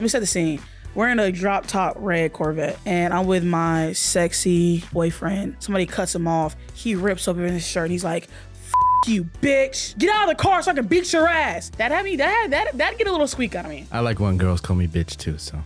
Let me set the scene. We're in a drop top red Corvette and I'm with my sexy boyfriend. Somebody cuts him off. He rips open his shirt. He's like, "F you, bitch. Get out of the car so I can beat your ass." That get a little squeak out of me. I like when girls call me bitch too, so.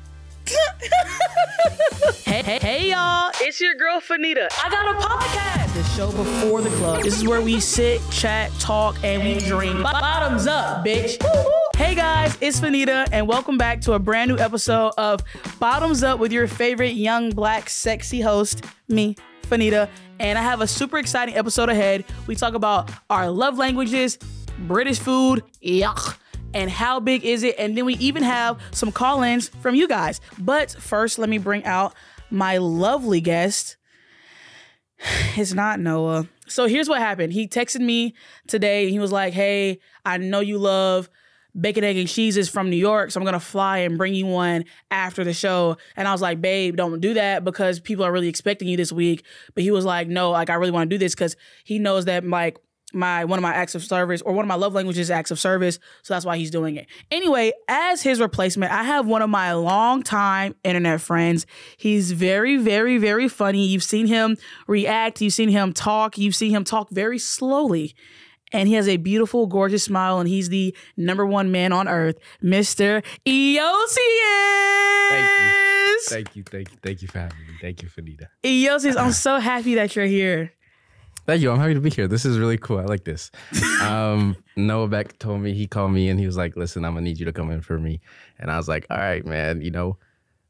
Hey y'all, it's your girl Fannita. I got a podcast. The show before the club. This is where we sit, chat, talk, and we drink. Bottoms up, bitch. Woo-hoo. Hey guys, it's Fannita, and welcome back to a brand new episode of Bottoms Up with your favorite young, black, sexy host, me, Fannita. And I have a super exciting episode ahead. We talk about our love languages, British food, yuck, and how big is it? And then we even have some call-ins from you guys. But first, let me bring out my lovely guest. It's not Noah. So here's what happened. He texted me today and he was like, "Hey, I know you love bacon, egg, and cheeses from New York, so I'm gonna fly and bring you one after the show." And I was like, "Babe, don't do that because people are really expecting you this week." But he was like, "No, like I really want to do this," because he knows that like one of my acts of service, or one of my love languages is acts of service, so that's why he's doing it. Anyway, as his replacement, I have one of my longtime internet friends. He's very, very, very funny. You've seen him react, you've seen him talk very slowly. And he has a beautiful, gorgeous smile, and he's the #1 man on earth, Mr. Iyosias. Thank you for having me. Thank you, Fannita. Iyosias, I'm so happy that you're here. Thank you. I'm happy to be here. This is really cool. I like this. Noah Beck told me, he called me and he was like, "Listen, I'm gonna need you to come in for me." And I was like, "All right, man. You know,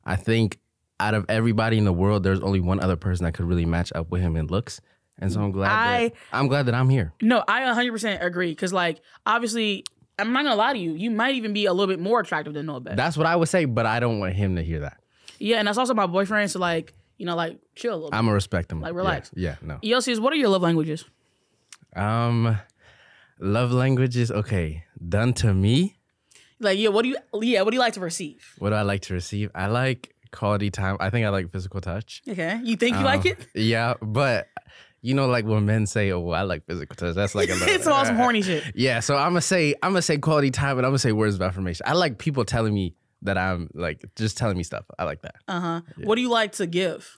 I think out of everybody in the world, there's only one other person that could really match up with him in looks." And so I'm glad that I'm here. No, I 100% agree. Because, like, obviously, I'm not going to lie to you. You might even be a little bit more attractive than Noah Beck. That's what I would say, but I don't want him to hear that. Yeah, and that's also my boyfriend. So, like, you know, like, chill a little bit. I'm going to respect him. Like, relax. Yeah, no. Iyosias, what are your love languages? Love languages, okay. Done to me. Like, what do you like to receive? What do I like to receive? I like quality time. I think I like physical touch. Okay. You think you like it? Yeah, but... You know, like when men say, "Oh, I like physical touch," that's like a little, it's all some horny shit. Yeah, so I'm gonna say quality time, and I'm gonna say words of affirmation. I like people telling me that I'm like just telling me stuff. I like that. Yeah. What do you like to give?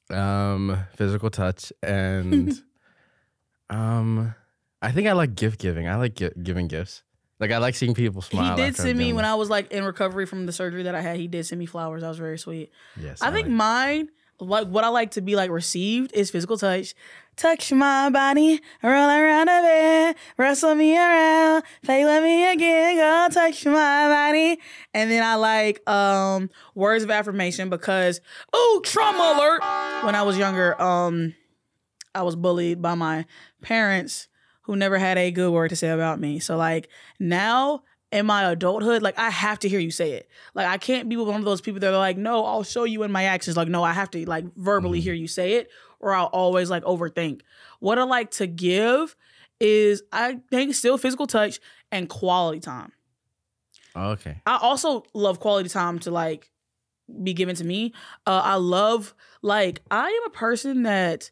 Physical touch, and I think I like gift giving. I like giving gifts. Like I like seeing people smile. He did send me when I was like in recovery from the surgery that I had. He did send me flowers. That was very sweet. Yes, I think mine. Like what I like to be like received is physical touch. Touch my body, roll around a bed, wrestle me around, play with me again, go touch my body. And then I like words of affirmation because trauma alert. When I was younger, I was bullied by my parents who never had a good word to say about me. So like now in my adulthood, like I have to hear you say it. Like I can't be one of those people that are like, "No, I'll show you in my actions." Like, no, I have to like verbally hear you say it, or I'll always like overthink. What I like to give is, I think, still physical touch and quality time. Okay. I also love quality time to like be given to me. I love, like, I am a person that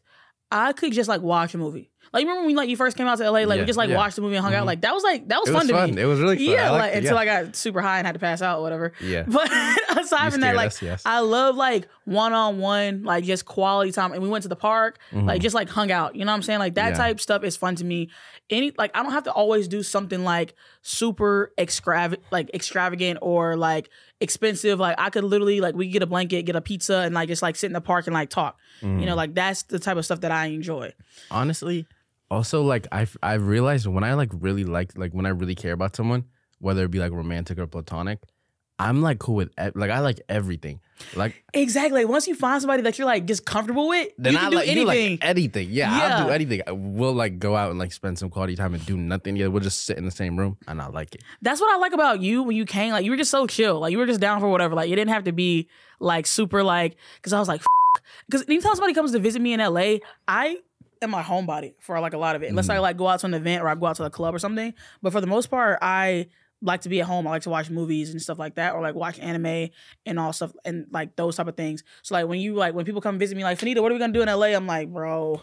I could just like watch a movie. Like, remember when you first came out to LA, like we just watched the movie and hung out? Like that was fun to me. It was really fun. Yeah, until I got super high and had to pass out or whatever. Yeah. But aside from that, like I love like one-on-one, like just quality time. And we went to the park, like just like hung out. You know what I'm saying? Like that type stuff is fun to me. Like I don't have to always do something like super extravagant or like expensive. Like I could literally like we could get a blanket, get a pizza, and like just like sit in the park and like talk. You know, like that's the type of stuff that I enjoy. Honestly. Also, like I've realized when I like when I really care about someone, whether it be like romantic or platonic, I'm like cool with like I like everything. Like exactly. Once you find somebody that you're like just comfortable with, then you can do anything. You like anything. Yeah, I'll do anything. We'll like go out and like spend some quality time and do nothing. Yeah, we'll just sit in the same room and I like it. That's what I like about you when you came. Like you were just so chill. Like you were just down for whatever. Like you didn't have to be like super like. Because I was like, because anytime somebody comes to visit me in LA, I am my homebody for like a lot of it. Unless I like go out to an event or I go out to a club or something. But for the most part, I like to be at home. I like to watch movies and stuff like that, or like watch anime and all stuff and like those type of things. So like when people come visit me like, "Fannita, what are we gonna do in LA?" I'm like, "Bro,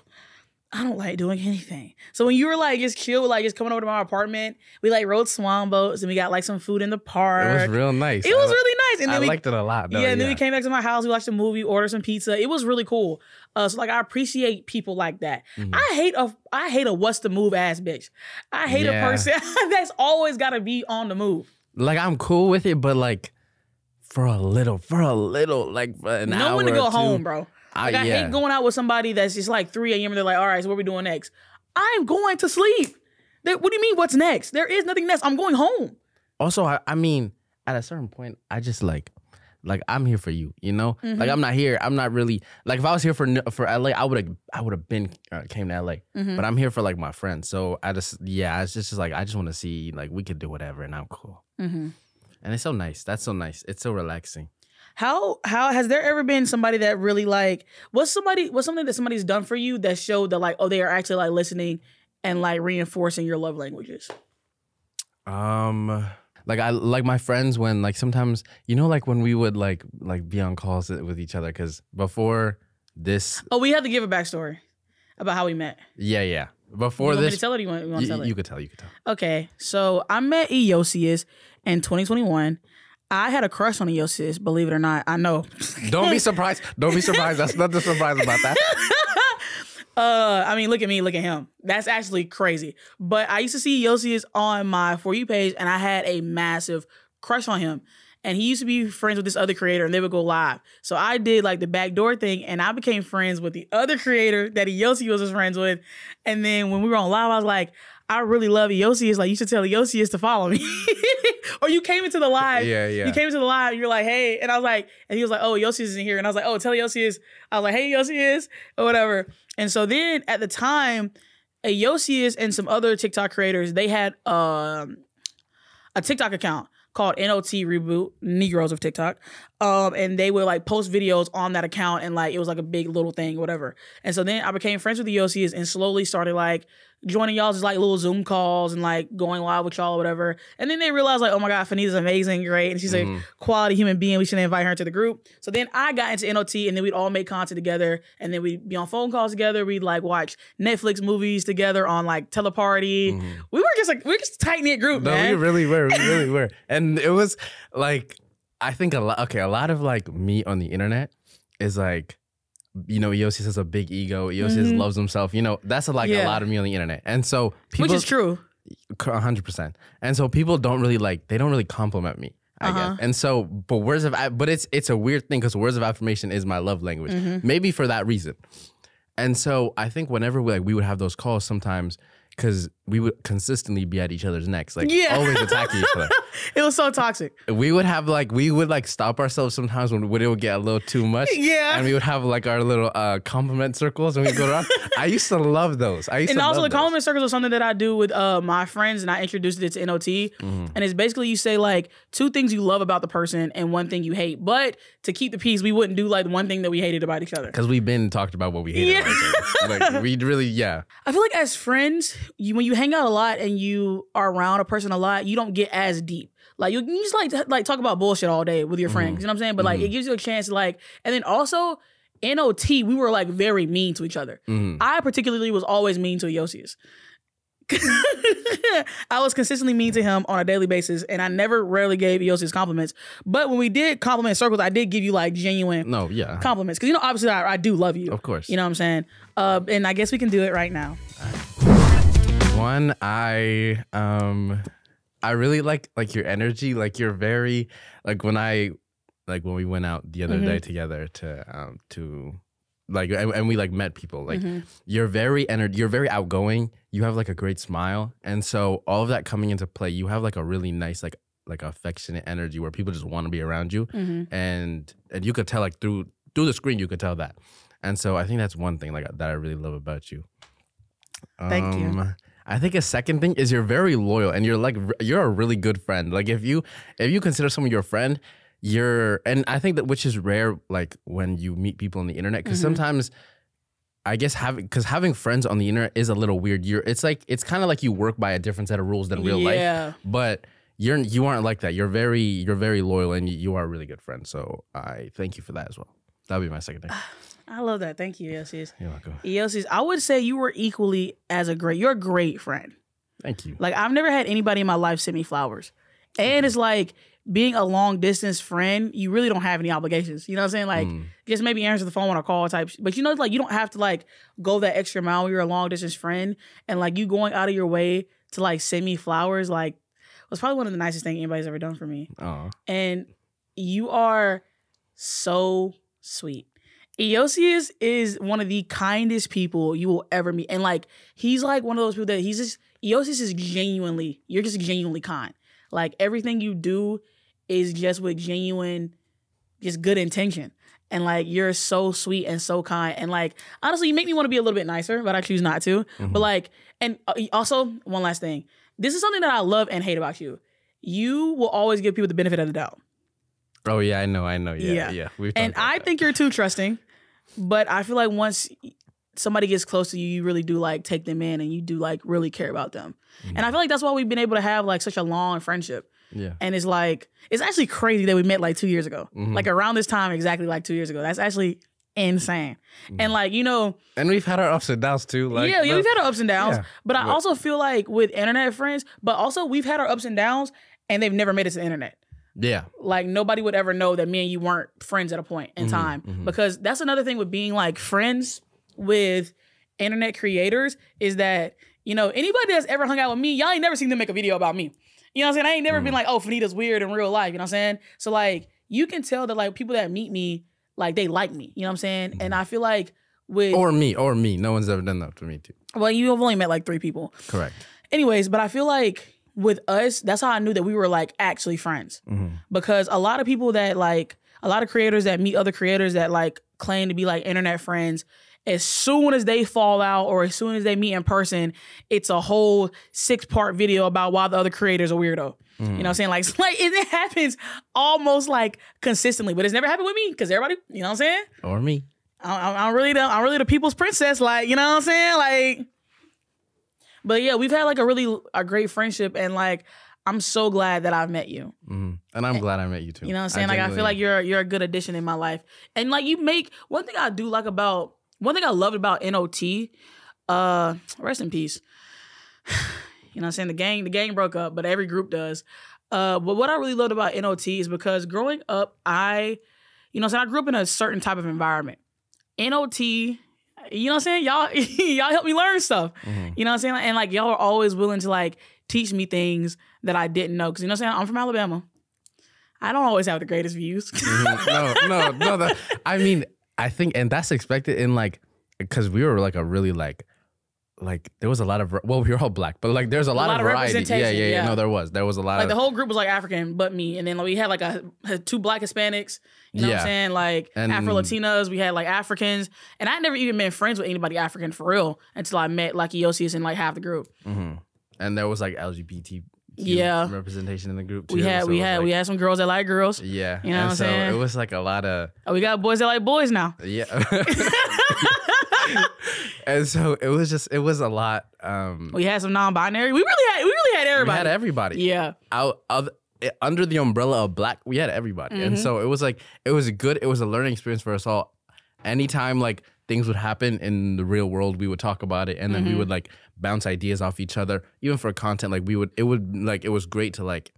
I don't like doing anything. So when you were like just chill, like just coming over to my apartment, we like rode swan boats and we got like some food in the park. It was real nice. It was really nice. And then I liked it a lot. Though, yeah, and then we came back to my house. We watched a movie, ordered some pizza. It was really cool. So like I appreciate people like that. Mm-hmm. I hate a what's the move ass bitch. I hate a person that's always got to be on the move. Like I'm cool with it, but like for a little, like for an hour. No one to go home, bro. Like I yeah. hate going out with somebody that's just like 3 a.m. and they're like, all right, so what are we doing next? I'm going to sleep. What do you mean, what's next? There is nothing next. I'm going home. Also, I mean, at a certain point, I just like I'm here for you, you know? Mm-hmm. Like I'm not here. I'm not really like if I was here for LA, I would have been came to LA. Mm-hmm. But I'm here for like my friends. So it's just like I just want to see like we could do whatever and I'm cool. Mm-hmm. And it's so nice. That's so nice. It's so relaxing. How has there ever been somebody that really like what's something that somebody's done for you that showed that like, oh, they are actually like listening and like reinforcing your love languages? Like I like my friends when like sometimes, you know, like when we would like be on calls with each other, because before this. Oh, we had to give a backstory about how we met. Yeah. Before you want this. Me to tell it, or you want to tell it? You could tell. Okay, so I met Iyosias in 2021. I had a crush on Iyosias, believe it or not. I know. Don't be surprised. That's nothing surprising about that. I mean, look at me, look at him. That's actually crazy. But I used to see Iyosias on my For You page, and I had a massive crush on him. And he used to be friends with this other creator, and they would go live. So I did like the backdoor thing, and I became friends with the other creator that Iyosias was friends with. And then when we were on live, I was like, I really love Iyosias. Like, you should tell Iyosias to follow me. Or you came into the live. Yeah. You came into the live, and you're like, hey. And I was like, and he was like, oh, Iyosias isn't here. And I was like, oh, tell Iyosias. I was like, hey, Iyosias, or whatever. And so then at the time, Iyosias and some other TikTok creators, they had a TikTok account called NOT Reboot, Negroes of TikTok. And they would like post videos on that account, and like it was like a big little thing, whatever. And so then I became friends with the Iyosias and slowly started like joining y'all's like little Zoom calls and like going live with y'all or whatever. And then they realized like, oh my God, Fannita's amazing, great. And she's a quality human being. We should invite her into the group. So then I got into NOT, and then we'd all make content together, and then we'd be on phone calls together. We'd like watch Netflix movies together on like Teleparty. We're just a tight knit group, man. No, we really were. And it was like, I think a lot of like me on the internet is like, you know, Iyosias has a big ego. Iyosias loves himself. You know, that's a lot of me on the internet. And so people, which is true. 100%. And so people don't really compliment me, I guess. And so, but it's a weird thing because words of affirmation is my love language. Maybe for that reason. And so I think whenever we would have those calls sometimes, because we would consistently be at each other's necks, like always attacking each other. It was so toxic. We would stop ourselves sometimes when it would get a little too much. Yeah. And we would have like our little compliment circles, and we'd go around. I used to love those. And also the compliment circles are something that I do with my friends, and I introduced it to NOT. And it's basically you say like 2 things you love about the person and 1 thing you hate. But to keep the peace, we wouldn't do like one thing that we hated about each other. Because we've been talked about what we hated about each other. Like we really, I feel like as friends, when you hang out a lot and you are around a person a lot, you don't get as deep. Like you just like talk about bullshit all day with your friends. You know what I'm saying? But like it gives you a chance to like, and then also NOT, we were like very mean to each other. I particularly was always mean to Iyosias. I was consistently mean to him on a daily basis, and I rarely gave Iyosias compliments. But when we did compliment circles, I did give you like genuine compliments. Because, you know, obviously I do love you. Of course. You know what I'm saying? And I guess we can do it right now. One, I really like your energy. Like you're very like when we went out the other day together to like and we like met people. Like you're very outgoing. You have like a great smile, and so all of that coming into play, you have like a really nice like affectionate energy where people just want to be around you, and you could tell like through the screen you could tell that, and so I think that's one thing like that I really love about you. Thank you. I think a second thing is you're very loyal, and you're a really good friend. Like if you consider someone your friend, and I think that which is rare, like when you meet people on the internet, because sometimes I guess having friends on the internet is a little weird. It's kind of like you work by a different set of rules than real life. But you aren't like that. You're very loyal, and you are a really good friend. So I thank you for that as well. That'd be my second name. I love that. Thank you, Iyosias. You're welcome. Iyosias, I would say you were equally you're a great friend. Thank you. Like, I've never had anybody in my life send me flowers. And it's like, being a long distance friend, you really don't have any obligations. You know what I'm saying? Like, just maybe answer the phone on a call type. But you know, like, you don't have to like go that extra mile when you're a long distance friend. And like, you going out of your way to like send me flowers, like, was probably one of the nicest things anybody's ever done for me. Aww. And you are so sweet. Iyosias is one of the kindest people you will ever meet. And like, he's like one of those people that Iyosias is you're just genuinely kind. Like, everything you do is just with genuine, just good intention. And like, you're so sweet and so kind. And like, honestly, you make me want to be a little bit nicer, but I choose not to. But like, and also one last thing. This is something that I love and hate about you. You will always give people the benefit of the doubt. Oh yeah, I know. Yeah. And I think you're too trusting, but I feel like once somebody gets close to you, you really do like take them in and you do like really care about them. And I feel like that's why we've been able to have like such a long friendship. Yeah. And it's like, it's actually crazy that we met like 2 years ago. Like around this time, exactly like 2 years ago. That's actually insane. And like, you know. And we've had our ups and downs too. Like, yeah, we've had our ups and downs. Yeah, but I also feel like with internet friends, but also we've had our ups and downs and they've never made it to the internet. Yeah. Like, nobody would ever know that me and you weren't friends at a point in time. Because that's another thing with being like friends with internet creators is that, you know, anybody that's ever hung out with me, y'all ain't never seen them make a video about me. You know what I'm saying? I ain't never been like, oh, Fannita's weird in real life. You know what I'm saying? So like, you can tell that like people that meet me, like they like me. You know what I'm saying? And I feel like with... Or me. No one's ever done that to me too. Well, you've only met like 3 people. Correct. Anyways, but I feel like with us, that's how I knew that we were like actually friends. Because a lot of people that like, a lot of creators that meet other creators that like claim to be like internet friends, as soon as they fall out or as soon as they meet in person, it's a whole 6-part video about why the other creator's a weirdo. You know what I'm saying? Like it happens almost like consistently, but it's never happened with me because everybody, you know what I'm saying? Or me. I'm really the people's princess, like, you know what I'm saying? Like, but yeah, we've had like a great friendship, and like, I'm so glad that I've met you. And I'm glad I met you too. You know what I'm saying? Like, I feel like you're a good addition in my life. And like, you make, one thing I loved about NOT, rest in peace. You know what I'm saying? The gang broke up, but every group does. But what I really loved about NOT is because growing up, I grew up in a certain type of environment. NOT, you know what I'm saying? Y'all helped me learn stuff. You know what I'm saying? And like, y'all are always willing to like teach me things that I didn't know. Cause you know what I'm saying? I'm from Alabama. I don't always have the greatest views. No. I mean, I think, and that's expected in like, cause we were like a really like there was a lot of, well, we were all black, but like there's a lot of variety. Yeah. No, there was a lot like of, the whole group was like African, but me. And then like, we had like 2 black Hispanics, you know what I'm saying? Like Afro-Latinas, we had like Africans. And I'd never even been friends with anybody African for real until I met like Iyosias and like half the group. And there was like LGBT representation in the group too. We had some girls that like girls. Yeah. You know what I'm saying? It was like a lot of, we got boys that like boys now. Yeah. And so it was a lot. We had some non-binary. We really had everybody. We had everybody. Yeah. Under the umbrella of black, we had everybody. And so it was a learning experience for us all. Anytime like things would happen in the real world, we would talk about it, and then we would like bounce ideas off each other. Even for content, like it was great to like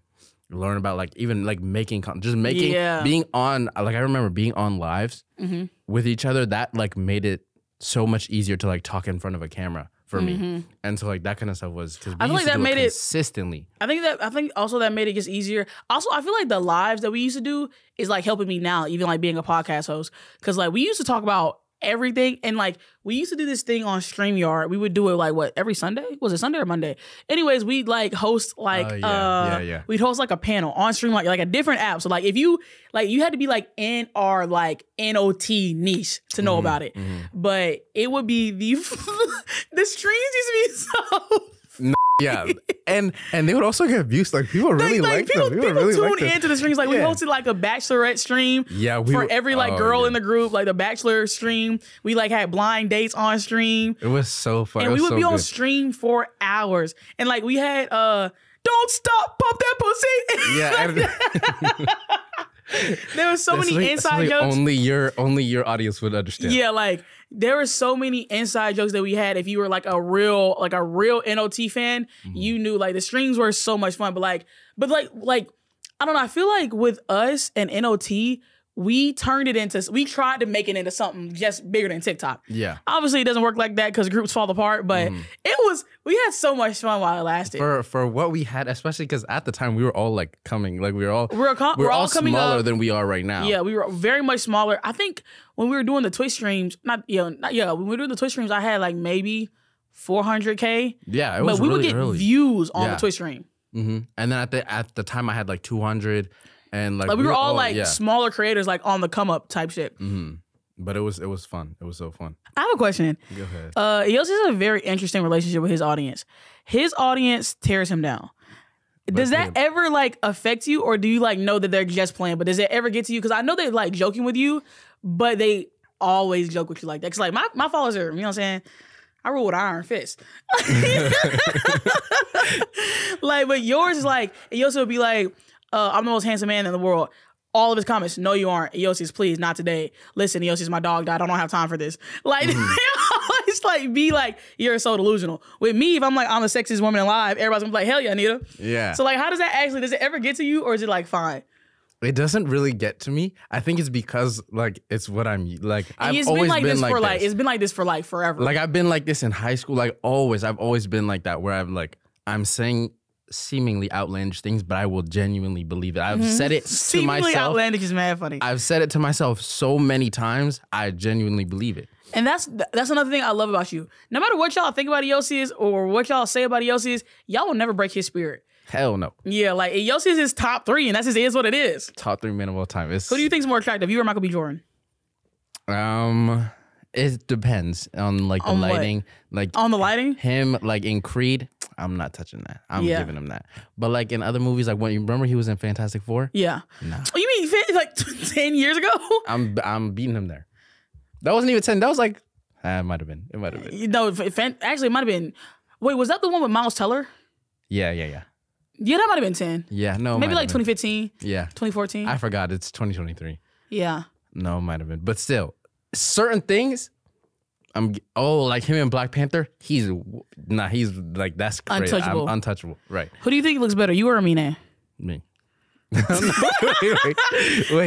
learn about like even like making being on, like I remember being on lives with each other. That like made it so much easier to like talk in front of a camera for me. And so like that kind of stuff was, because I feel like that made it consistently. I think also that made it just easier. Also, I feel like the lives that we used to do is like helping me now, even like being a podcast host. Cause like we used to talk about everything, and like we used to do this thing on StreamYard. We would do it like every Sunday? Was it Sunday or Monday? Anyways, we'd like host like we'd host like a panel on StreamYard, like a different app. So like if you had to be like in our like NOT niche to know about it. But it would be the streams used to be so yeah, and they would also get views. Like people really like them. People really tune into the streams. Like we hosted like a bachelorette stream. Yeah, for every like girl in the group, like the bachelor stream. We like had blind dates on stream. It was so fun. And we would be on stream for hours. And like we had don't stop, pump that pussy. Yeah. There were so many inside jokes. Only your audience would understand. Yeah, like there were so many inside jokes that we had. If you were like a real NOT fan, you knew like the streams were so much fun. But like I don't know. I feel like with us and NOT, we tried to make it into something just bigger than TikTok. Yeah. Obviously, it doesn't work like that because groups fall apart. But we had so much fun while it lasted. For what we had, especially because at the time we were all like coming, like we were all coming smaller up than we are right now. Yeah, we were very much smaller. I think when we were doing the Twitch streams, when we were doing the Twitch streams, I had like maybe 400K. Yeah, it was but we really would get early. views on the Twitch stream. Mm-hmm. And then at the time I had like 200. And like we were all like smaller creators, like on the come up type shit. Mm-hmm. But it was fun. It was so fun. I have a question. Go ahead. Iyosias has a very interesting relationship with his audience. His audience tears him down. Does that ever like affect you, or do you like know that they're just playing? But does it ever get to you? Because I know they're like joking with you, but they always joke with you like that. Because like my followers are, you know what I'm saying? I rule with iron fist. Like, but yours is like, Iyosias would be like, I'm the most handsome man in the world. All of his comments, no, you aren't. Iyosias, please, not today. Listen, Iyosias, my dog died. I don't have time for this. Like, they always like be like, you're so delusional. With me, if I'm like, I'm the sexiest woman alive, everybody's gonna be like, hell yeah, Anita. Yeah. So like, how does it ever get to you, or is it like fine? It doesn't really get to me. I think it's because like it's what I'm like. It's been like this for like forever. Like I've been like this in high school. Like always, I've always been like that. Where I'm saying seemingly outlandish things, but I will genuinely believe it. I've said it to myself. Seemingly outlandish is mad funny. I've said it to myself so many times. I genuinely believe it. And that's another thing I love about you. No matter what y'all think about Iyosias or what y'all say about Iyosias, y'all will never break his spirit. Hell no. Yeah, like Iyosias is top 3, and that's just is what it is. Top 3 men of all time. Who do you think is more attractive, you or Michael B. Jordan? It depends on like the lighting. What? Like on the lighting? Him like in Creed, I'm not touching that. I'm giving him that. But like in other movies, like when you remember he was in Fantastic Four? Yeah. No. Oh, you mean like 10 years ago? I'm beating him there. That wasn't even 10. That was like it might have been. It might have been. No, actually it might have been. Wait, was that the one with Miles Teller? Yeah. Yeah, that might have been 10. Yeah, no. Maybe like 2015. Yeah. 2014. I forgot. It's 2023. Yeah. No, it might have been. But still, certain things, like him in Black Panther, he's like, that's crazy. Untouchable. Untouchable, right. Who do you think looks better, you or Amine? Me. Wait.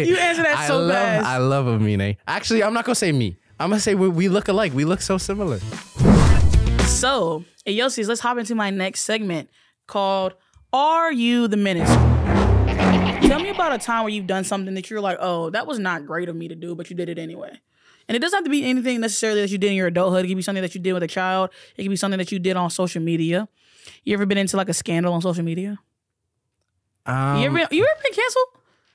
You answer that so fast. I love Amine. Actually, I'm not going to say me. I'm going to say we look alike. We look so similar. So, Iyosias, let's hop into my next segment called Are You the Menace? Tell me about a time where you've done something that you're like, oh, that was not great of me to do, but you did it anyway. And it doesn't have to be anything necessarily that you did in your adulthood. It could be something that you did with a child. It could be something that you did on social media. You ever been into like a scandal on social media? You ever been canceled?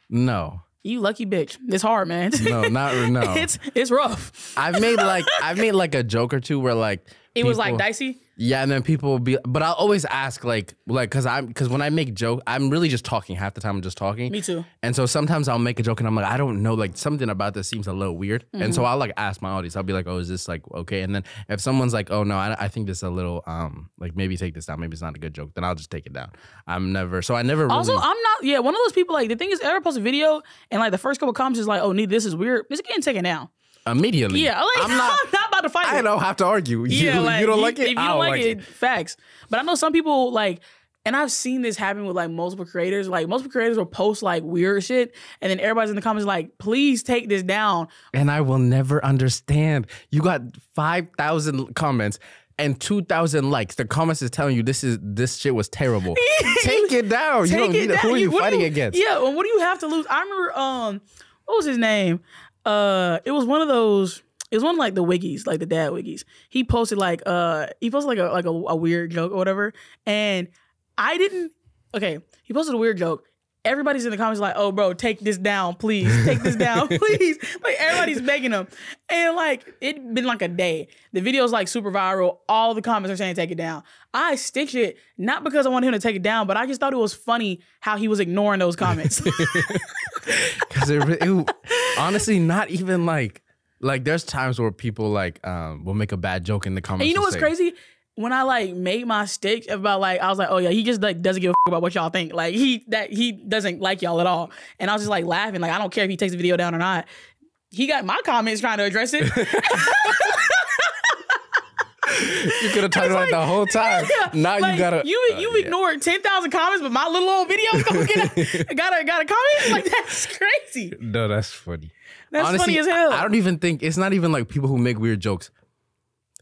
No. You lucky bitch. It's hard, man. No. It's rough. I've made like a joke or two where like it was like dicey. Yeah, and then people will be, but I'll always ask like, because when I make joke, I'm really just talking. Half the time I'm just talking. Me too. And so sometimes I'll make a joke and I'm like, I don't know, like something about this seems a little weird. And so I'll like ask my audience. I'll be like, oh, is this like okay? And then if someone's like, oh no, I think this is a little like maybe take this down. Maybe it's not a good joke. Then I'll just take it down. I never really. Also, I'm not. Yeah, one of those people. Like the thing is, ever post a video and like the first couple comments is like, oh, this is weird. It's getting taken down. Immediately. Yeah, like, I'm not about to fight I don't have to argue. Yeah, you don't like it? If you don't like it, facts. But I know some people like, and I've seen this happen with like multiple creators. Like multiple creators will post like weird shit, and then everybody's in the comments like, please take this down. And I will never understand. You got 5,000 comments and 2,000 likes. The comments is telling you this shit was terrible. Take it down. You don't need it. Who are you fighting against? Yeah, well, what do you have to lose? I remember what was his name? It was one of those. It was one of like the wiggies, like the dad wiggies. He posted like a weird joke or whatever, and I didn't. Okay, he posted a weird joke. Everybody's in the comments like, "Oh, bro, take this down, please. Take this down, please." Like everybody's begging him, and like it'd been like a day. The video's like super viral. All the comments are saying take it down. I stitched it not because I wanted him to take it down, but I just thought it was funny how he was ignoring those comments. Because it honestly, not even like there's times where people like will make a bad joke in the comments. And you know what's crazy? when I like made my stick about like I was like, oh yeah, he just like doesn't give a fuck about what y'all think. Like he doesn't like y'all at all. And I was just like laughing, like I don't care if he takes the video down or not. He got my comments trying to address it. You could have talked about it the whole time. Yeah, now like, you gotta. You ignored 10,000 comments, but my little old videos got a comment. Like that's crazy. No, that's funny. That's honestly, funny as hell. I don't even think it's not even like people who make weird jokes.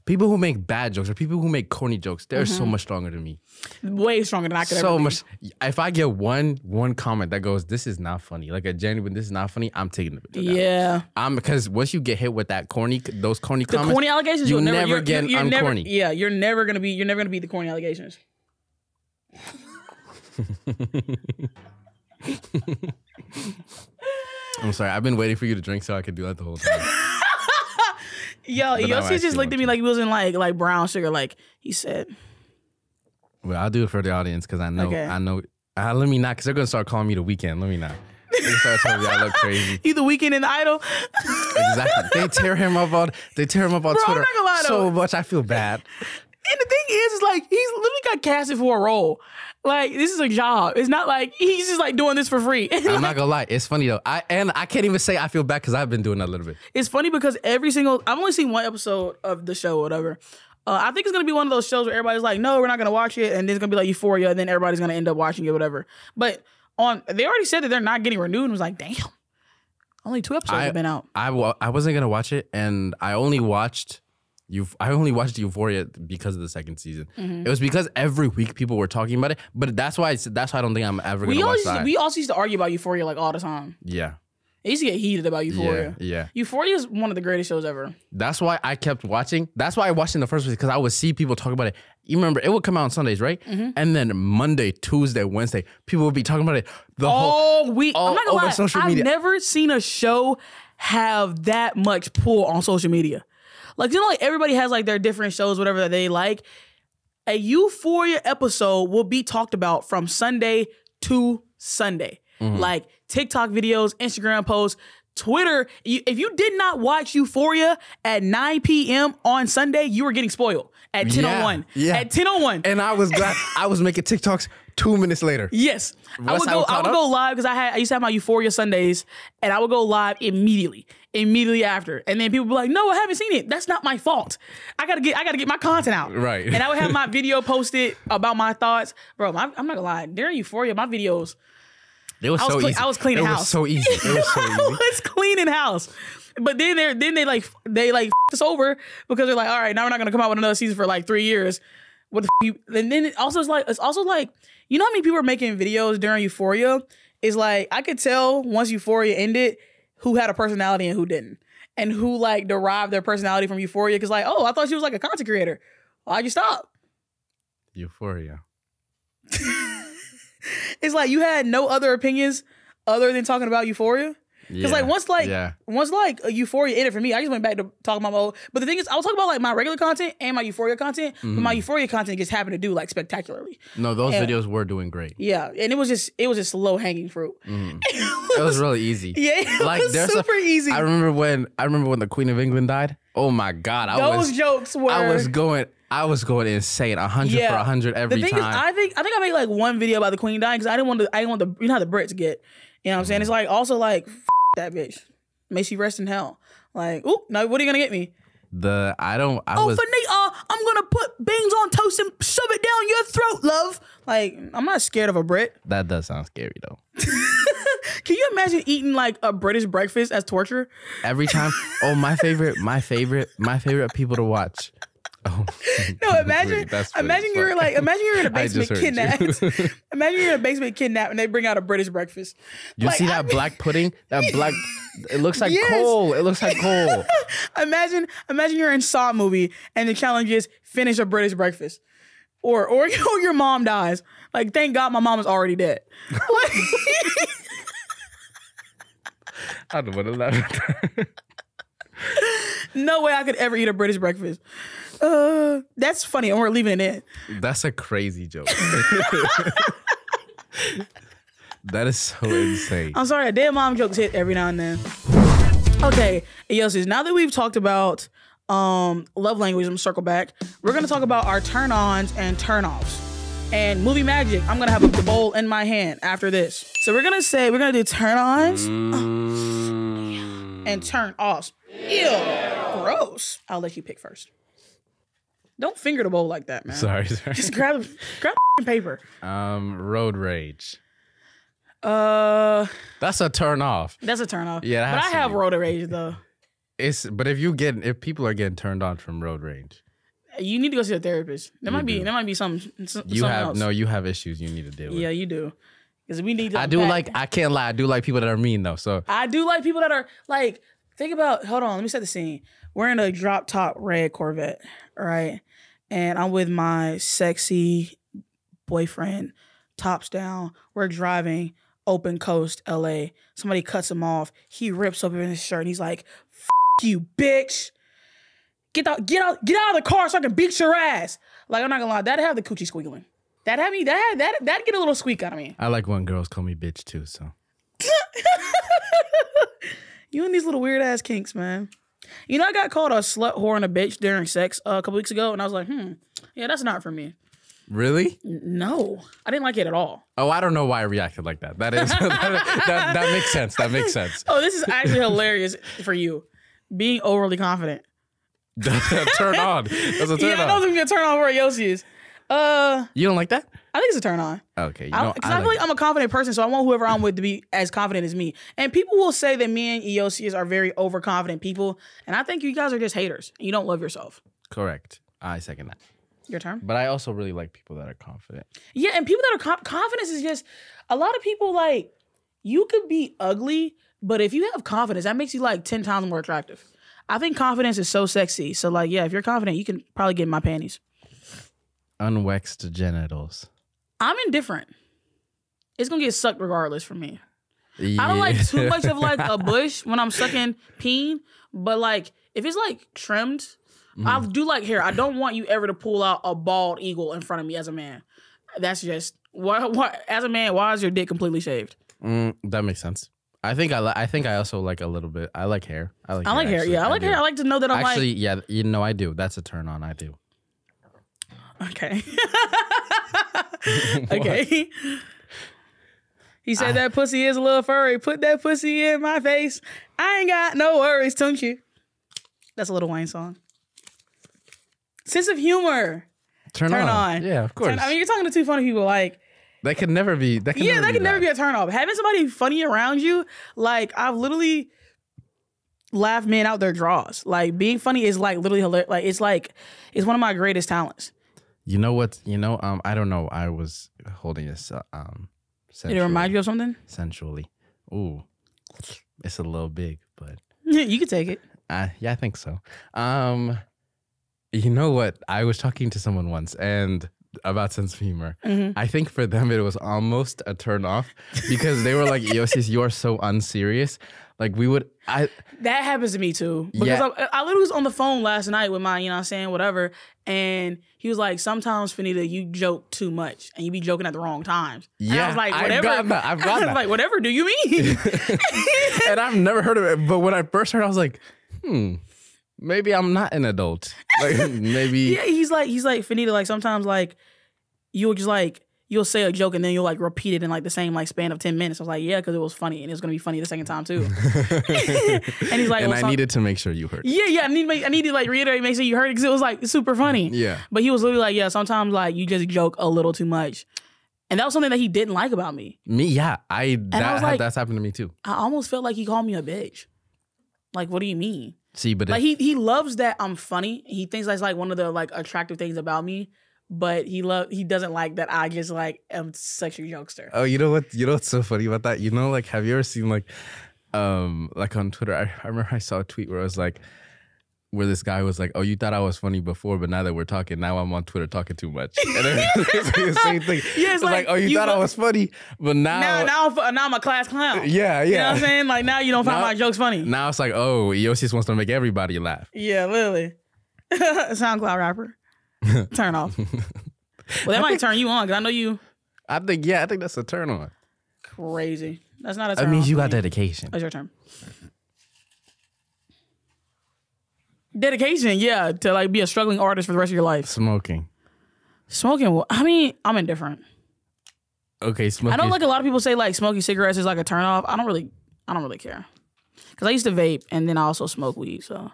People who make bad jokes or people who make corny jokes, they're so much stronger than me. Way stronger than I could ever be. So much. If I get one comment that goes, "This is not funny," like a genuine, "This is not funny," I'm taking the video down. Because once you get hit with those corny comments, the corny allegations, you'll never get uncorny. Yeah, you're never gonna be the corny allegations. I'm sorry. I've been waiting for you to drink so I could do that the whole time. Yo, Iyosias just looked at me like he wasn't like brown sugar. Like he said. Well, I'll do it for the audience because I know. Okay. I know. Let me not, because they're gonna start calling me the Weeknd. Let me not. They start telling me I look crazy. You the Weeknd in the Idol. Exactly. They tear him up on Twitter I'm not gonna lie, so much. I feel bad. And the thing is like he's literally got casted for a role. Like this is a job. It's not like he's just like doing this for free. I'm not gonna lie. It's funny though. I can't even say I feel bad because I've been doing that a little bit. It's funny because I've only seen one episode of the show or whatever. I think it's gonna be one of those shows where everybody's like, no, we're not gonna watch it, and then it's gonna be like Euphoria, and then everybody's gonna end up watching it, whatever. But they already said that they're not getting renewed, and was like, damn, only 2 episodes have been out. I wasn't gonna watch it, and I only watched Euphoria because of the second season. Mm-hmm. It was because every week people were talking about it, but that's why I don't think I'm ever gonna watch that. We also used to argue about Euphoria like all the time. Yeah. It used to get heated about Euphoria. Yeah. Euphoria is one of the greatest shows ever. That's why I kept watching. That's why I watched in the first place, because I would see people talk about it. You remember, it would come out on Sundays, right? Mm-hmm. And then Monday, Tuesday, Wednesday, people would be talking about it whole week. I'm not gonna lie, social media. I've never seen a show have that much pull on social media. Like, you know, like everybody has like their different shows, whatever that they like. A Euphoria episode will be talked about from Sunday to Sunday. Mm-hmm. Like TikTok videos, Instagram posts, Twitter. If you did not watch Euphoria at 9 p.m. on Sunday, you were getting spoiled at 10:01. Yeah. At 10:01. And I was glad I was making TikToks 2 minutes later. Yes. I would go live because I used to have my Euphoria Sundays, and I would go live immediately after. And then people would be like, no, I haven't seen it. That's not my fault. I gotta get my content out. Right. And I would have my video posted about my thoughts. Bro, I'm not gonna lie. During Euphoria, my videos, it was so easy. I was cleaning house. It was so easy. It was so easy. I was cleaning house. But then they f us over because they're like, all right, now we're not gonna come out with another season for like 3 years. What the f? And then it's also like, you know how many people are making videos during Euphoria? It's like I could tell once Euphoria ended who had a personality and who didn't, and who like derived their personality from Euphoria. Because like, oh, I thought she was like a content creator. Why'd you stop? Euphoria. It's like you had no other opinions other than talking about Euphoria. Because once a Euphoria ended for me, I just went back to talking about my old. But the thing is, I was talking about like my regular content and my Euphoria content. Mm-hmm. But my Euphoria content just happened to do like spectacularly. No, those videos were doing great. Yeah, and it was just low hanging fruit. Mm-hmm. It was really easy. Yeah, it was super easy. I remember when the Queen of England died. Oh my God, those jokes were. I was going insane. 100 for 100 every time. The thing is, I think I made like one video about the Queen dying because I didn't want the you know how the Brits get. You know what I'm saying? It's like also like that bitch. May she rest in hell. Like, ooh, now what are you gonna get me? Fannita, I'm gonna put beans on toast and shove it down your throat, love. Like, I'm not scared of a Brit. That does sound scary though. Can you imagine eating like a British breakfast as torture? Every time. Oh, my favorite people to watch. Oh, no, imagine you're in a basement kidnapped. Imagine you're in a basement kidnapped and they bring out a British breakfast. You see that black pudding? It looks like coal. It looks like coal. Imagine you're in Saw movie and the challenge is finish a British breakfast. Or your mom dies. Like, thank God my mom is already dead. I don't want to laugh at that. No way I could ever eat a British breakfast. That's funny, and we're leaving it in. That's a crazy joke. That is so insane. I'm sorry, dead mom jokes hit every now and then. Okay, Iyosias, now that we've talked about love language. I'm gonna circle back. We're gonna talk about our turn-ons and turn-offs. And movie magic, I'm gonna have the bowl in my hand after this. So we're gonna do turn-ons and turn-offs. Ew, gross. I'll let you pick first. Don't finger the bowl like that, man. Sorry. Just grab paper. Road rage. That's a turn off. That's a turn off. Yeah, but I have road rage though. But if people are getting turned on from road rage, you need to go see a therapist. There might be something else. No, you have issues you need to deal with. Yeah, you do. Because we need to. I can't lie. I do like people that are mean though. So I do like people that are like. Think about. Hold on. Let me set the scene. We're in a drop top red Corvette, right? And I'm with my sexy boyfriend, tops down. We're driving open coast, LA. Somebody cuts him off. He rips open his shirt and he's like, "F you, bitch. Get out of the car so I can beat your ass." Like, I'm not gonna lie, that'd have the coochie squealing. That'd get a little squeak out of me. I like when girls call me bitch too, so. You and these little weird ass kinks, man. You know, I got called a slut, whore, and a bitch during sex a couple weeks ago, and I was like, yeah, that's not for me. Really? No, I didn't like it at all. Oh, I don't know why I reacted like that. That is that makes sense. That makes sense. Oh, this is actually hilarious for you, being overly confident. That's a turn on. That's a turn on. Yeah, I know it's gonna be a turn on for Iyosias. You don't like that? I think it's a turn on. Okay. I feel like I'm a confident person, so I want whoever I'm with to be as confident as me. And people will say that me and Iyosias are very overconfident people, and I think you guys are just haters. You don't love yourself. Correct. I second that. Your turn. But I also really like people that are confident. Yeah, and people that are confidence is just a lot of people like you could be ugly, but if you have confidence, that makes you like 10 times more attractive. I think confidence is so sexy. So like, yeah, if you're confident, you can probably get in my panties. Unwexed genitals. I'm indifferent. It's gonna get sucked regardless for me. Yeah. I don't like too much of like a bush when I'm sucking peen, but like if it's like trimmed, I do like hair. I don't want you ever to pull out a bald eagle in front of me as a man. That's just what as a man. Why is your dick completely shaved? That makes sense. I think I also like a little bit. I like hair. I like hair. Yeah, I like hair. I like to know that I'm actually, yeah, you know, I do. That's a turn on. I do. Okay. Okay. He said that pussy is a little furry. Put that pussy in my face. I ain't got no worries, don't you? That's a Lil Wayne song. Sense of humor. Turn on. Yeah, of course. I mean, you're talking to two funny people. Like that could never be. That can never be a turn off. Having somebody funny around you, like I've literally laughed men out their draws. Like being funny is like literally hilarious. Like it's one of my greatest talents. You know what? I don't know. I was holding this. Did it remind you of something? Sensually. Ooh, it's a little big, but you could take it. Yeah, I think so. You know what? I was talking to someone once and about sense of humor. I think for them it was almost a turn off because they were like, "Iyosias, you are so unserious." Like that happens to me too. Because I literally was on the phone last night with my, whatever. And he was like, sometimes, Fannita, you joke too much and you be joking at the wrong times. And yeah, I was like, whatever. I've got that. Like, whatever do you mean? And I've never heard of it. But when I first heard it, I was like, maybe I'm not an adult. Like, maybe. Yeah, he's like, Fannita, like sometimes like you'll just like, you'll say a joke and then you'll like repeat it in like the same like span of 10 minutes. I was like, yeah, because it was funny and it was gonna be funny the second time too. And he's like, and I needed to make sure you heard. Yeah, I need to like reiterate, make sure you heard it because it was like super funny. Yeah. But he was literally like, yeah, sometimes like you just joke a little too much. And that was something that he didn't like about me. Yeah. That's happened to me too. I almost felt like he called me a bitch. Like, what do you mean? See, but like he loves that I'm funny. He thinks that's like one of the like attractive things about me. But he doesn't like that I just like am such a jokester. Oh, you know what? You know what's so funny about that? Like, have you ever seen like on Twitter? I remember I saw a tweet where it was like, where this guy was like, "Oh, you thought I was funny before, but now that we're talking, now I'm on Twitter talking too much." And then it's the same thing. Yeah, it's like, "Oh, you thought I was funny, but now I'm a class clown." Yeah. You know what I'm saying? Like now you don't find my jokes funny. Now it's like, oh, Iyosias wants to make everybody laugh. Yeah, literally. SoundCloud rapper. Turn off. Well, that might turn you on because I know you. I think that's a turn on. Crazy. That's not a turn on. That means you got dedication. It's your turn. Dedication, yeah, to like be a struggling artist for the rest of your life. Smoking. Smoking, I mean, I'm indifferent. Okay, smoking. I know like a lot of people say like smoking cigarettes is like a turn off. I don't really care. Because I used to vape and then I also smoke weed, so.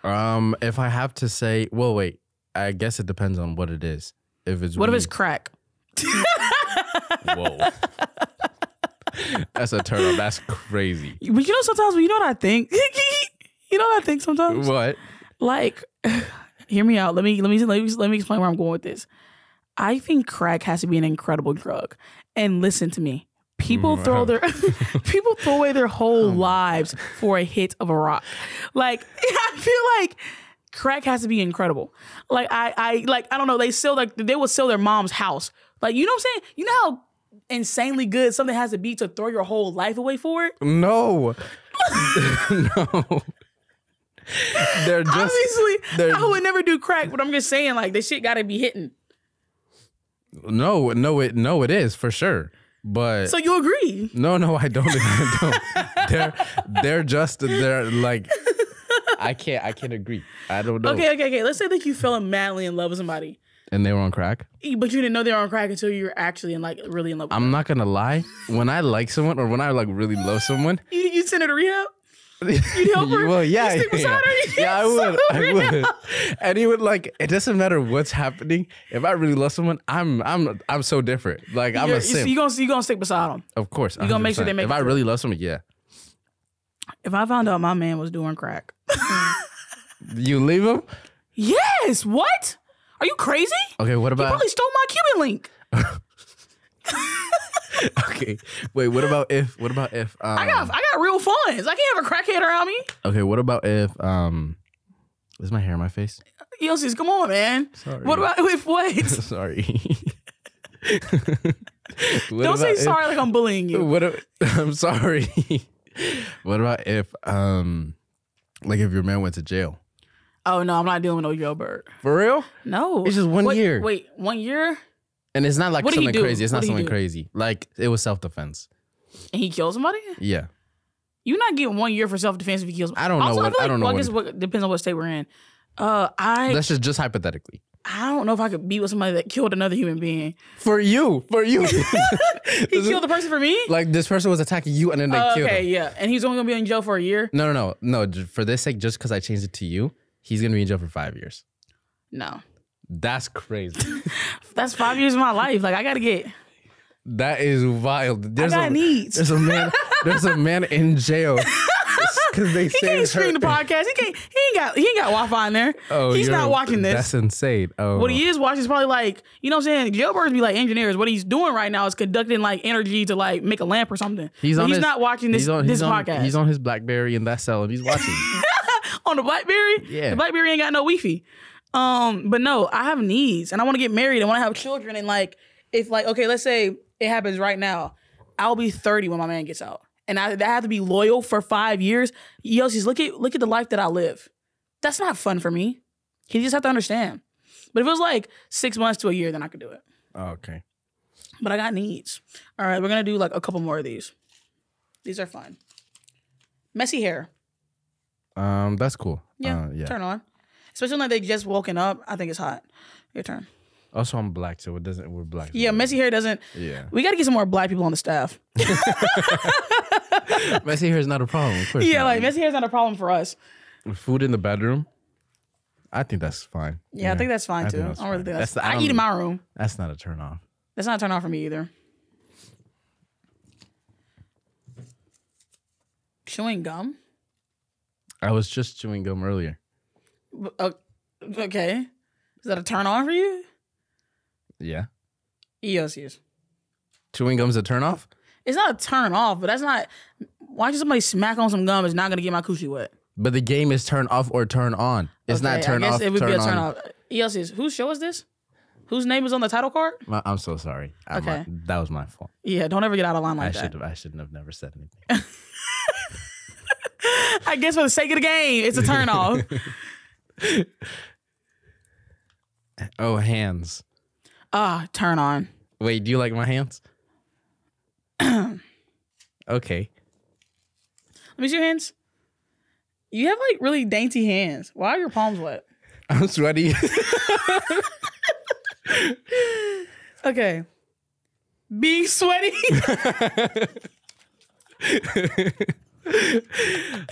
If I have to say, well, wait, I guess it depends on what it is. If it's What weed, if it's crack? whoa. That's a turn off. That's crazy. But you know sometimes, you know what I think? You know what I think sometimes? What? Like, hear me out. Let me explain where I'm going with this. I think crack has to be an incredible drug. And listen to me. People throw away their whole lives for a hit of a rock. Like, I feel like crack has to be incredible. Like I don't know, they would sell their mom's house. Like, you know what I'm saying? You know how insanely good something has to be to throw your whole life away for it? No. No. They're just obviously I would never do crack, but I'm just saying like this shit gotta be hitting. No, it is for sure. But so you agree? No, I don't. They're like I can't agree. I don't know. Okay. Let's say that you fell madly in love with somebody. And they were on crack? But you didn't know they were on crack until you were actually really in love with them. I'm not gonna lie. When I like someone or when I like really love someone, you send her to rehab? You'd help her? Well, yeah, you stick beside her? Yeah, I would. And he would like. It doesn't matter what's happening. If I really love someone, I'm so different. Like I'm a simp. You gonna stick beside them? Of course. You gonna make sure they make. If I really love someone, yeah. If I found out my man was doing crack, you leave him? Yes. What? Are you crazy? Okay. What about? You probably stole my Cuban link. Okay. Wait. What about if? I got real funds. I can't have a crackhead around me. Okay. What about if? Is my hair in my face? Iyosias, come on, man. Sorry. What about if what? Sorry. Don't say sorry like I'm bullying you. I'm sorry. What about if like if your man went to jail? Oh no, I'm not dealing with no jailbird. For real? No. It's just 1 year. Wait, 1 year? And it's not like something crazy. It's What not did he something do? crazy. Like it was self-defense. And he killed somebody? Yeah. You're not getting 1 year for self-defense if he kills. I don't know also, what. I don't know. I guess what depends on what state we're in. That's just hypothetically. I don't know if I could be with somebody that killed another human being. For you. He killed the person for me? Like this person was attacking you and then they killed him. Okay, yeah. And he's only gonna be in jail for a year? No. For this sake, just because I changed it to you, he's gonna be in jail for 5 years. No. That's crazy. That's 5 years of my life. Like I gotta get. That is wild. I got needs. There's a man in jail. Because they he can't stream the podcast. He ain't got Wi-Fi in there. Oh, he's not watching this. That's insane. Oh, what he is watching is probably like, you know what I'm saying? Jailbirds be like engineers. What he's doing right now is conducting like energy to like make a lamp or something. He's not watching this podcast. He's on his BlackBerry in that cell and he's watching. On the BlackBerry? Yeah. The BlackBerry ain't got no Wi-Fi. But no, I have needs and I want to get married. I want to have children. And like, if like, okay, let's say it happens right now. I'll be 30 when my man gets out. And I have to be loyal for 5 years. Iyosias, look at the life that I live. That's not fun for me. You just have to understand. But if it was like 6 months to a year, then I could do it. Oh, okay. But I got needs. All right, we're going to do like a couple more of these. These are fun. Messy hair. That's cool. Yeah. Turn on. Especially when like, they just woken up. I think it's hot. Your turn. Also, I'm black, so we're black. Yeah, messy hair doesn't. Yeah. We got to get some more black people on the staff. Messy hair is not a problem. Of course Yeah, not. like messy hair is not a problem for us. Food in the bedroom. I think that's fine. Yeah, I think that's fine too. I don't really think that's. I eat in my room. That's not a turn off. That's not a turn off for me either. Chewing gum. I was just chewing gum earlier. Okay. Is that a turn on for you? Yeah. Iyosias. Chewing gum's a turn off? It's not a turn off, but that's not. Watching somebody smack on some gum is not going to get my coochie wet. But the game is turn off or turn on. It's not turn off. It would be a turn off. Iyosias, whose show is this? Whose name is on the title card? I'm so sorry. Okay. That was my fault. Yeah, don't ever get out of line like that. I shouldn't have never said anything. I guess for the sake of the game, it's a turn off. Oh, hands. Turn on. Wait, do you like my hands? Okay. Let me see your hands. You have like really dainty hands. Why are your palms wet? I'm sweaty. Okay. Being sweaty.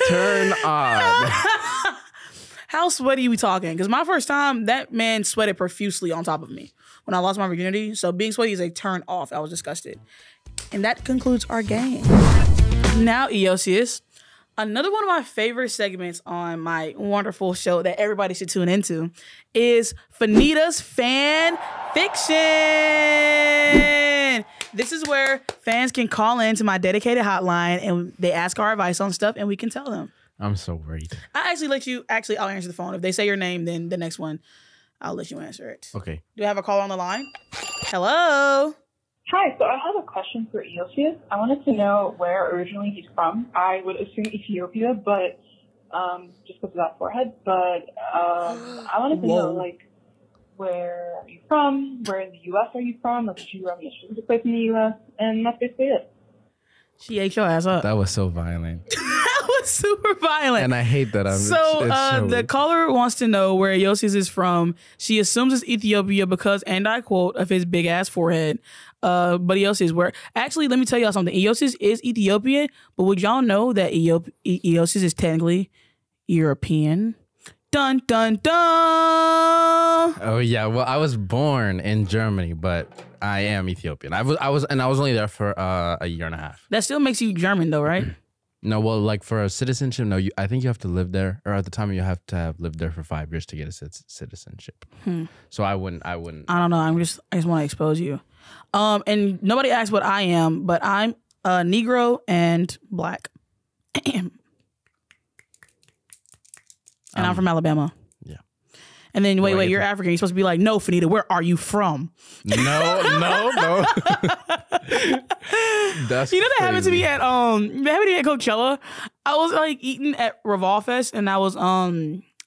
Turn on. How sweaty are we talking? Because my first time, that man sweated profusely on top of me when I lost my virginity. So being sweaty is a turn off. I was disgusted. And that concludes our game. Now, Iyosias, another one of my favorite segments on my wonderful show that everybody should tune into is Fannita's Fan Fiction. This is where fans can call in to my dedicated hotline and they ask our advice on stuff and we can tell them. I'm so worried. I'll answer the phone. If they say your name, then the next one, I'll let you answer it. Okay. Do I have a caller on the line? Hello? Hi, so I have a question for Iyosias. I wanted to know where originally he's from. I would assume Ethiopia, but just because of that forehead. But I wanted to know, like, where are you from? Where in the U.S. are you from? Like, did you run a specific place in the U.S.? And that's basically it. She ate your ass up. That was so violent. That was super violent. And I hate that. The caller wants to know where Iyosias is from. She assumes it's Ethiopia because, and I quote, of his big ass forehead. But Iyosias, where actually, let me tell y'all something. Iyosias is Ethiopian, but would y'all know that Iyosias is technically European? Dun dun dun. Oh yeah. Well, I was born in Germany, but I am Ethiopian. I was only there for a year and a half. That still makes you German, though, right? No, well, like for a citizenship, no. I think you have to live there, or at the time you have to have lived there for 5 years to get a citizenship. So I wouldn't. I don't know. I just want to expose you. And nobody asked what I am, but I'm Negro and Black. And I'm from Alabama. Yeah. And then wait, you're African. You're supposed to be like, no, Fannita, where are you from? No. That's that happened to me at Coachella. I was like eating at Revolve Fest, and I was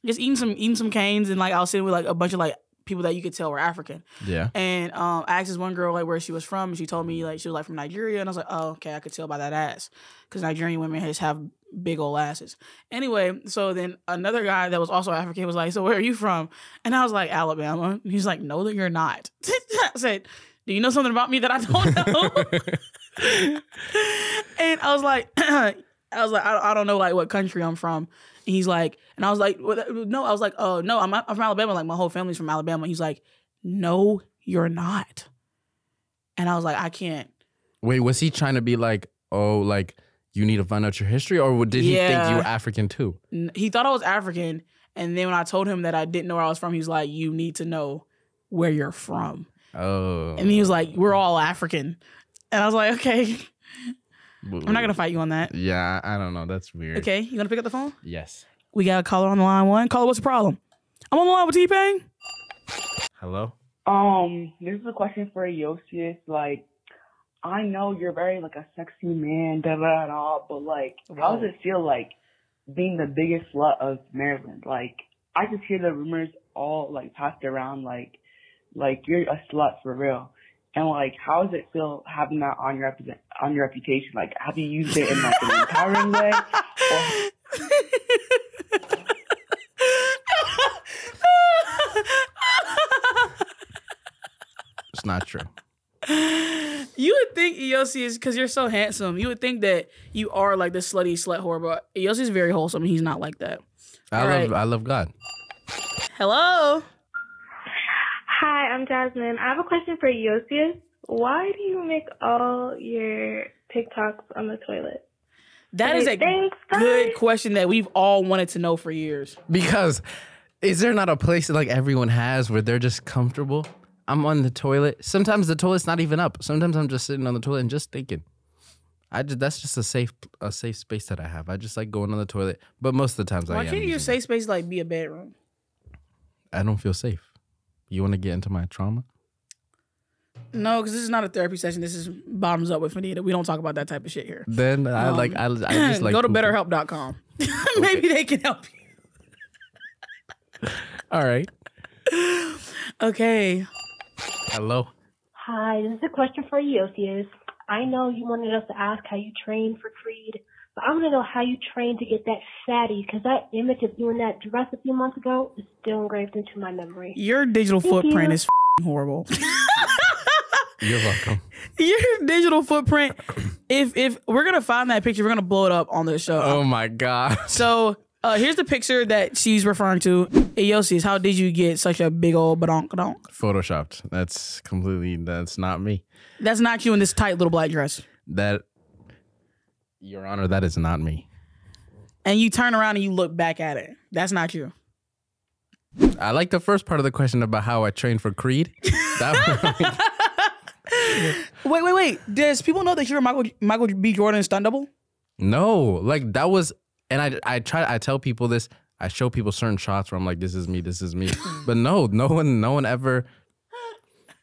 just eating some canes, and like I was sitting with like a bunch of like people that you could tell were African. Yeah. And I asked this one girl like where she was from, and she told me like she was like from Nigeria, and I was like, oh, okay, I could tell by that ass, because Nigerian women just have big old asses. Anyway, so then another guy that was also African was like, so where are you from? And I was like, Alabama. And he's like, no, that you're not. I said, do you know something about me that I don't know? And I was like, I don't know like what country I'm from. And he's like, and I was like, no, I was like, oh no, I'm from Alabama. Like my whole family's from Alabama. He's like, no, you're not. And I was like, I can't. Wait, was he trying to be like, oh, like you need to find out your history, or did he think you were African too? He thought I was African, and then when I told him that I didn't know where I was from, he was like, you need to know where you're from. Oh. And he was like, we're all African. And I was like, okay. I'm not going to fight you on that. Yeah, I don't know. That's weird. Okay, you going to pick up the phone? Yes. We got a caller on the line one. Caller, what's the problem? I'm on the line with T-Pain. Hello? This is a question for Iyosias. Like, I know you're very, like, a sexy man, but, like, how does it feel, like, being the biggest slut of Maryland? Like, I just hear the rumors all, like, passed around, like you're a slut for real. And, like, how does it feel having that on your reputation? Like, have you used it in, like, an empowering way? It's not true. You would think Iyosias, because you're so handsome, you would think that you are like this slutty slut whore, but Iyosias is very wholesome and he's not like that. I love God. Hello. Hi, I'm Jasmine. I have a question for Iyosias. Why do you make all your TikToks on the toilet? That is a good question that we've all wanted to know for years. Because is there not a place that like everyone has where they're just comfortable? I'm on the toilet. Sometimes the toilet's not even up. Sometimes I'm just sitting on the toilet and just thinking. That's just a safe space that I have. I just like going on the toilet. But most of the times Why can't your safe space like be a bedroom? I don't feel safe. You want to get into my trauma? No, because this is not a therapy session. This is bottoms up with Fannita. We don't talk about that type of shit here. Then I just like go to betterhelp.com. Maybe they can help you. All right. Okay. Hello. Hi, this is a question for Iyosias. I know you wanted us to ask how you trained for Creed, But I want to know how you trained to get that fatty, because that image of you in that dress a few months ago is still engraved into my memory. Your digital footprint is horrible. You're welcome. Your digital footprint. If we're gonna find that picture, we're gonna blow it up on the show. Oh my god. So here's the picture that she's referring to. Iyosias, how did you get such a big old badonk-a-donk? Photoshopped. That's not me. That's not you in this tight little black dress. That, Your Honor, that is not me. And you turn around and you look back at it. That's not you. I like the first part of the question about how I trained for Creed. Wait. Does people know that you're Michael B. Jordan's stunt double? No, like that was, and I tell people this. I show people certain shots where I'm like, this is me. But no one ever.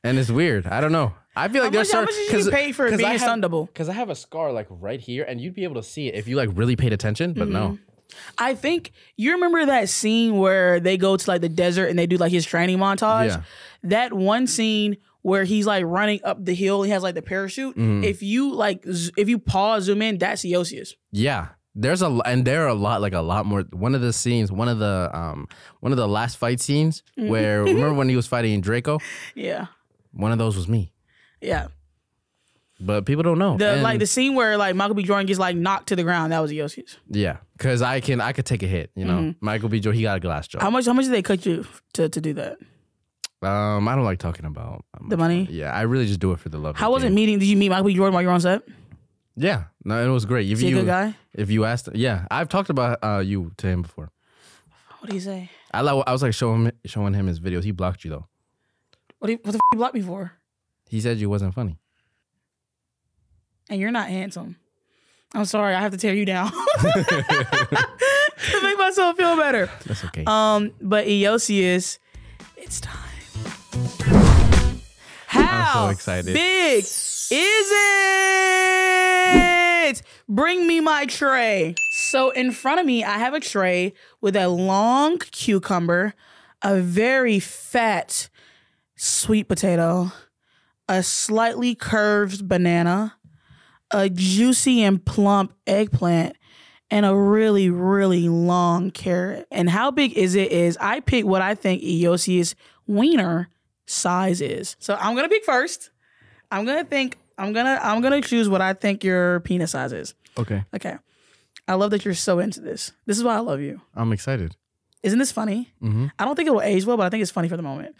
And it's weird. I don't know. I feel like how much did you pay for being a stunt double? Because I have a scar like right here, and you'd be able to see it if you like really paid attention. But no. I think you remember that scene where they go to like the desert and they do like his training montage. Yeah. That one scene where he's like running up the hill, he has like the parachute. If you pause, zoom in, that's Iyosias. Yeah. There are a lot more. One of the scenes, one of the last fight scenes where remember when he was fighting Draco? Yeah. One of those was me. Yeah. But people don't know. The scene where like Michael B. Jordan gets like knocked to the ground, that was Iyosias. Yeah. Cause I could take a hit, you know. Michael B. Jordan, he got a glass jaw. How much did they cut you to do that? I don't like talking about the money. Yeah, I really just do it for the love. How was it meeting? Did you meet Michael B. Jordan while you were on set? Yeah, no, it was great. Is he a good guy? If you asked, yeah, I've talked about you to him before. What did he say? I was like showing him his videos. He blocked you though. What the f you blocked me for? He said you wasn't funny. And you're not handsome. I'm sorry, I have to tear you down to make myself feel better. That's okay. But Iyosias, it's time. How I'm so excited. Big is it? Bring me my tray. So in front of me, I have a tray with a long cucumber, a very fat sweet potato, a slightly curved banana, a juicy and plump eggplant, and a really, really long carrot. And how big is it is I pick what I think Iyosias' wiener size is. So I'm gonna pick first. I'm gonna choose what I think your penis size is. Okay. I love that you're so into this. This is why I love you. I'm excited. Isn't this funny? I don't think it will age well, but I think it's funny for the moment.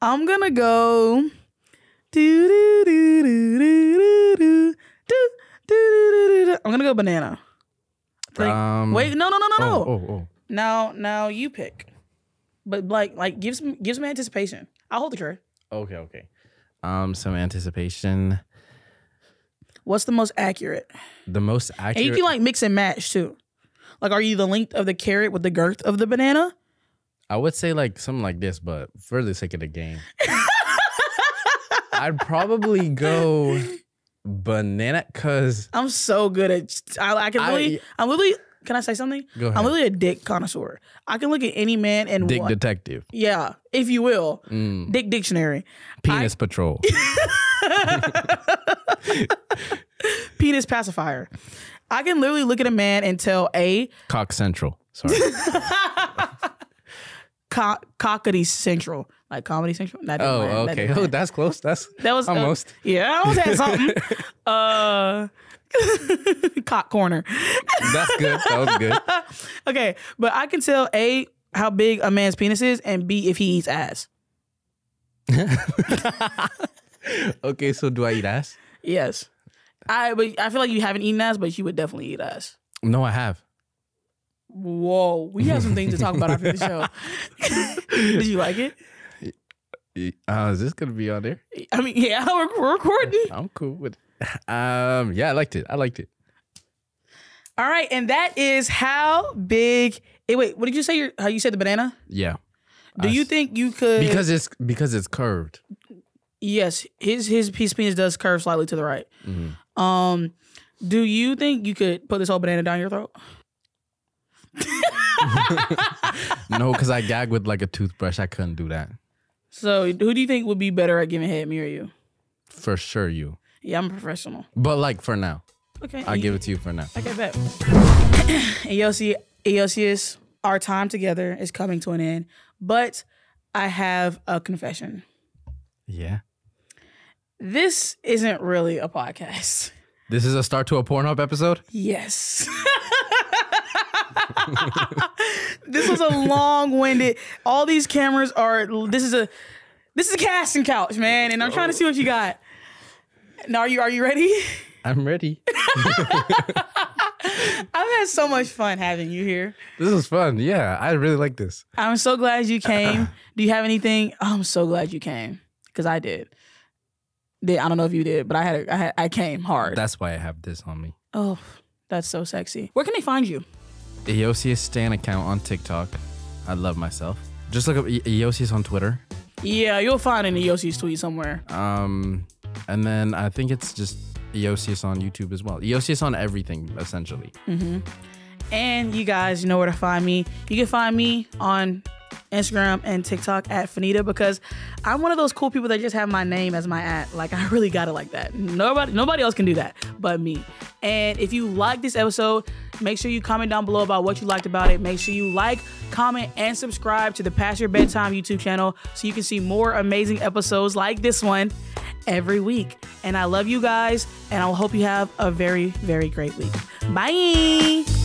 I'm gonna go. I'm gonna go banana. Wait, no. Oh. Now you pick. But like give some anticipation. I'll hold the tray. Okay. Some anticipation. What's the most accurate? The most accurate. And you can like mix and match too. Like, are you the length of the carrot with the girth of the banana? I would say like something like this, but for the sake of the game, I'd probably go banana because I'm so good at. I'm literally. Can I say something? Go ahead. I'm literally a dick connoisseur. I can look at any man and dick detective. Yeah, if you will. Dick dictionary. Penis patrol. Penis pacifier. I can literally look at a man and tell Cock Central. Sorry. Cockity Central. Like Comedy Central. Okay. Oh, that's close. That was almost. Yeah, I almost had something. Cock corner. That's good. That was good. Okay, but I can tell A, how big a man's penis is, and B, if he eats ass. Okay, so do I eat ass? Yes. I feel like you haven't eaten ass, but you would definitely eat ass. No, I have. Whoa, we have some things to talk about after the show. Did you like it? Is this gonna be on there? I mean, yeah, we're recording. I'm cool with it. Yeah, I liked it. All right, and that is how big. Wait, what did you say? How you said the banana? Yeah. Do you think you could? Because it's curved. Yes, his penis does curve slightly to the right. Do you think you could put this whole banana down your throat? No, because I gag with like a toothbrush. I couldn't do that. So who do you think would be better at giving head, me or you? For sure, you. Yeah, I'm a professional. But like for now. Okay. I'll give it to you for now. Okay, bet. Iyosias, our time together is coming to an end, but I have a confession. Yeah. This isn't really a podcast. This is a start to a Pornhub episode? Yes. This was a long-winded. All these cameras are. This is a casting couch, man, and I'm trying to see what you got. Now, are you ready? I'm ready. I've had so much fun having you here. This is fun. Yeah, I really like this. I'm so glad you came. Do you have anything? I'm so glad you came because I did. I don't know if you did, but I came hard. That's why I have this on me. Oh, that's so sexy. Where can they find you? Iyosias Stan account on TikTok. I love myself. Just look up Iyosias on Twitter. Yeah, you'll find an Iyosias tweet somewhere. And then I think it's just Iyosias on YouTube as well. Iyosias on everything, essentially. Mm-hmm. And you guys, you know where to find me. You can find me on Instagram and TikTok at Fannita because I'm one of those cool people that just have my name as my @ Like, I really got it like that. Nobody else can do that but me. And if you like this episode, make sure you comment down below about what you liked about it. Make sure you like, comment, and subscribe to the Past Your Bedtime YouTube channel so you can see more amazing episodes like this one every week. And I love you guys, and I hope you have a very, very great week. Bye!